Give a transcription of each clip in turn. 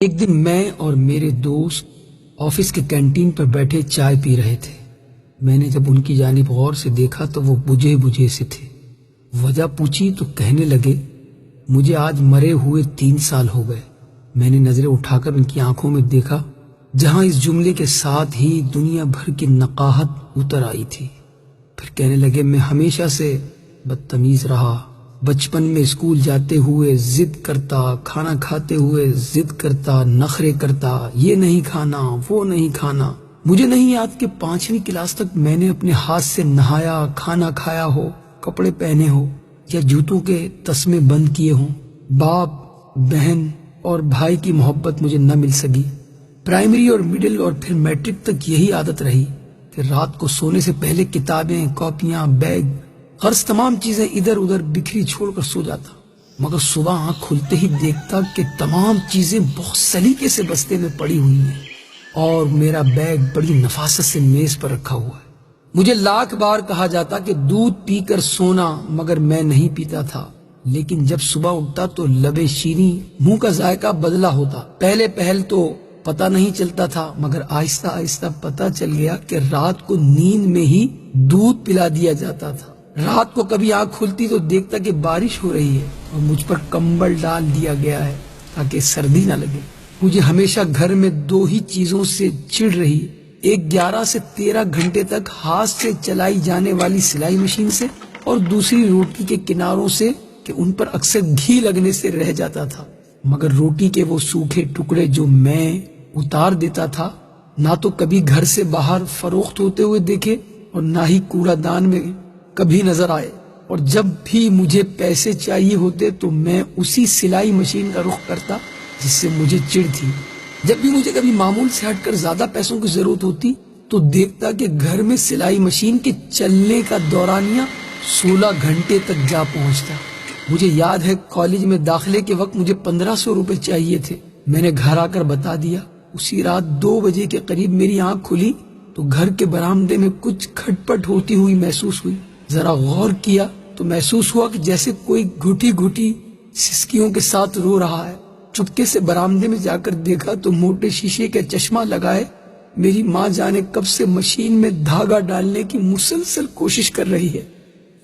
ایک دن میں اور میرے دوست آفس کے کینٹین پر بیٹھے چائے پی رہے تھے۔ میں نے جب ان کی جانب غور سے دیکھا تو وہ بجھے بجھے سے تھے۔ وجہ پوچھی تو کہنے لگے، مجھے آج مرے ہوئے 3 سال ہو گئے۔ میں نے نظریں اٹھا کر ان کی آنکھوں میں دیکھا، جہاں اس جملے کے ساتھ ہی دنیا بھر کی نقاہت اتر آئی تھی۔ پھر کہنے لگے، میں ہمیشہ سے بدتمیز رہا۔ بچپن میں اسکول جاتے ہوئے ضد کرتا، کھانا کھاتے ہوئے ضد کرتا، نخرے کرتا، یہ نہیں کھانا، وہ نہیں کھانا۔ مجھے نہیں یاد کہ 5ویں کلاس تک میں نے اپنے ہاتھ سے نہایا، کھانا کھایا ہو، کپڑے پہنے ہو یا جوتوں کے تسمے بند کیے ہوں۔ باپ، بہن اور بھائی کی محبت مجھے نہ مل سکی۔ پرائمری اور مڈل اور پھر میٹرک تک یہی عادت رہی کہ رات کو سونے سے پہلے کتابیں، کاپیاں، بیگ، غرض تمام چیزیں ادھر ادھر بکھری چھوڑ کر سو جاتا، مگر صبح آنکھ کھلتے ہی دیکھتا کہ تمام چیزیں بہت سلیقے سے بستے میں پڑی ہوئی ہیں اور میرا بیگ بڑی نفاست سے میز پر رکھا ہوا ہے۔ مجھے لاکھ بار کہا جاتا کہ دودھ پی کر سونا، مگر میں نہیں پیتا تھا۔ لیکن جب صبح اٹھتا تو لبے شیریں، منہ کا ذائقہ بدلا ہوتا۔ پہل تو پتہ نہیں چلتا تھا، مگر آہستہ آہستہ پتہ چل گیا کہ رات کو نیند میں ہی دودھ پلا دیا جاتا تھا۔ رات کو کبھی آنکھ کھلتی تو دیکھتا کہ بارش ہو رہی ہے اور مجھ پر کمبل ڈال دیا گیا ہے تاکہ سردی نہ لگے۔ مجھے ہمیشہ گھر میں 2 ہی چیزوں سے چڑ رہی، ایک 11 سے 13 گھنٹے تک ہاتھ سے چلائی جانے والی سلائی مشین سے، اور دوسری روٹی کے کناروں سے کہ ان پر اکثر گھی لگنے سے رہ جاتا تھا۔ مگر روٹی کے وہ سوکھے ٹکڑے جو میں اتار دیتا تھا، نہ تو کبھی گھر سے باہر فروخت ہوتے ہوئے دیکھے اور نہ ہی کوڑا دان میں کبھی نظر آئے۔ اور جب بھی مجھے پیسے چاہیے ہوتے تو میں اسی سلائی مشین کا رخ کرتا جس سے مجھے چڑ تھی۔ جب بھی مجھے کبھی معمول سے ہٹ کر زیادہ پیسوں کی ضرورت ہوتی تو دیکھتا کہ گھر میں سلائی مشین کے چلنے کا دورانیہ 16 گھنٹے تک جا پہنچتا۔ مجھے یاد ہے کالج میں داخلے کے وقت مجھے 1500 روپے چاہیے تھے۔ میں نے گھر آ کر بتا دیا۔ اسی رات 2 بجے کے قریب میری آنکھ کھلی تو گھر کے برآمدے میں کچھ کھٹپٹ ہوتی ہوئی محسوس ہوئی۔ ذرا غور کیا تو محسوس ہوا کہ جیسے کوئی گھٹی گھٹی سسکیوں کے ساتھ رو رہا ہے۔ چپکے سے برآمدے میں جا کر دیکھا تو موٹے شیشے کا چشمہ لگائے میری ماں جانے کب سے مشین میں دھاگا ڈالنے کی مسلسل کوشش کر رہی ہے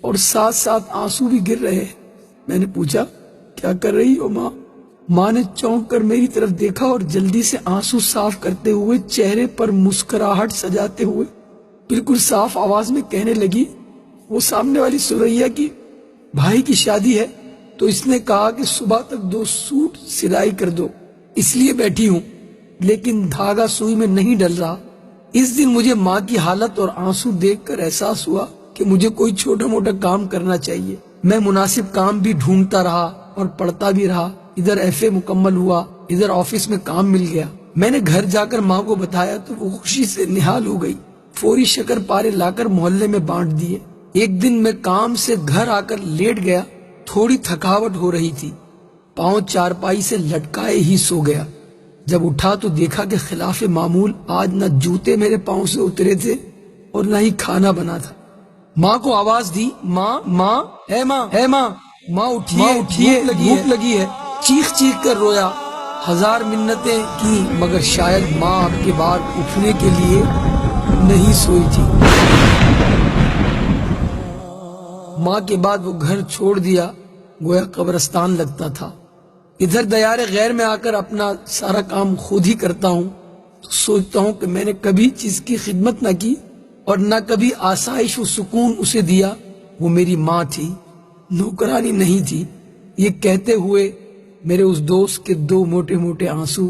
اور ساتھ ساتھ آنسو بھی گر رہے ہیں۔ میں نے پوچھا، کیا کر رہی ہو ماں؟ ماں نے چونک کر میری طرف دیکھا اور جلدی سے آنسو صاف کرتے ہوئے چہرے پر مسکراہٹ سجاتے ہوئے بالکل صاف آواز میں کہنے لگی، وہ سامنے والی سریا کی بھائی کی شادی ہے تو اس نے کہا کہ صبح تک 2 سوٹ سلائی کر دو، اس لیے بیٹھی ہوں، لیکن دھاگا سوئی میں نہیں ڈل رہا۔ اس دن مجھے ماں کی حالت اور آنسو دیکھ کر احساس ہوا کہ مجھے کوئی چھوٹا موٹا کام کرنا چاہیے۔ میں مناسب کام بھی ڈھونڈتا رہا اور پڑھتا بھی رہا۔ ادھر FA مکمل ہوا، ادھر آفس میں کام مل گیا۔ میں نے گھر جا کر ماں کو بتایا تو وہ خوشی سے نہال ہو گئی۔ فوری شکر پارے لا کر محلے میں بانٹ دیے۔ ایک دن میں کام سے گھر آ کر لیٹ گیا، تھوڑی تھکاوٹ ہو رہی تھی، پاؤں چارپائی سے لٹکائے ہی سو گیا۔ جب اٹھا تو دیکھا کہ خلاف معمول آج نہ جوتے میرے پاؤں سے اترے تھے اور نہ ہی کھانا بنا تھا۔ ماں کو آواز دی، ماں ماں اے ماں اے ماں، ماں اٹھیے، بھوک لگی ہے۔ چیخ چیخ کر رویا، 1000 منتیں کی، مگر شاید ماں اب کے بعد اٹھنے کے لیے نہیں سوئی تھی۔ ماں کے بعد وہ گھر چھوڑ دیا، گویا قبرستان لگتا تھا۔ ادھر دیار غیر میں آ کر اپنا سارا کام خود ہی کرتا ہوں تو سوچتا ہوں کہ میں نے کبھی چیز کی خدمت نہ کی اور نہ کبھی آسائش و سکون اسے دیا۔ وہ میری ماں تھی، نوکرانی نہیں تھی۔ یہ کہتے ہوئے میرے اس دوست کے 2 موٹے موٹے آنسو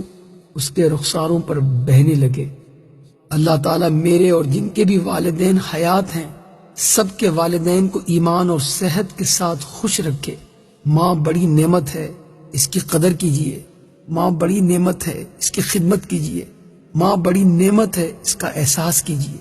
اس کے رخساروں پر بہنے لگے۔ اللہ تعالیٰ میرے اور جن کے بھی والدین حیات ہیں، سب کے والدین کو ایمان اور صحت کے ساتھ خوش رکھے۔ ماں بڑی نعمت ہے، اس کی قدر کیجیے۔ ماں بڑی نعمت ہے، اس کی خدمت کیجیے۔ ماں بڑی نعمت ہے، اس کا احساس کیجیے۔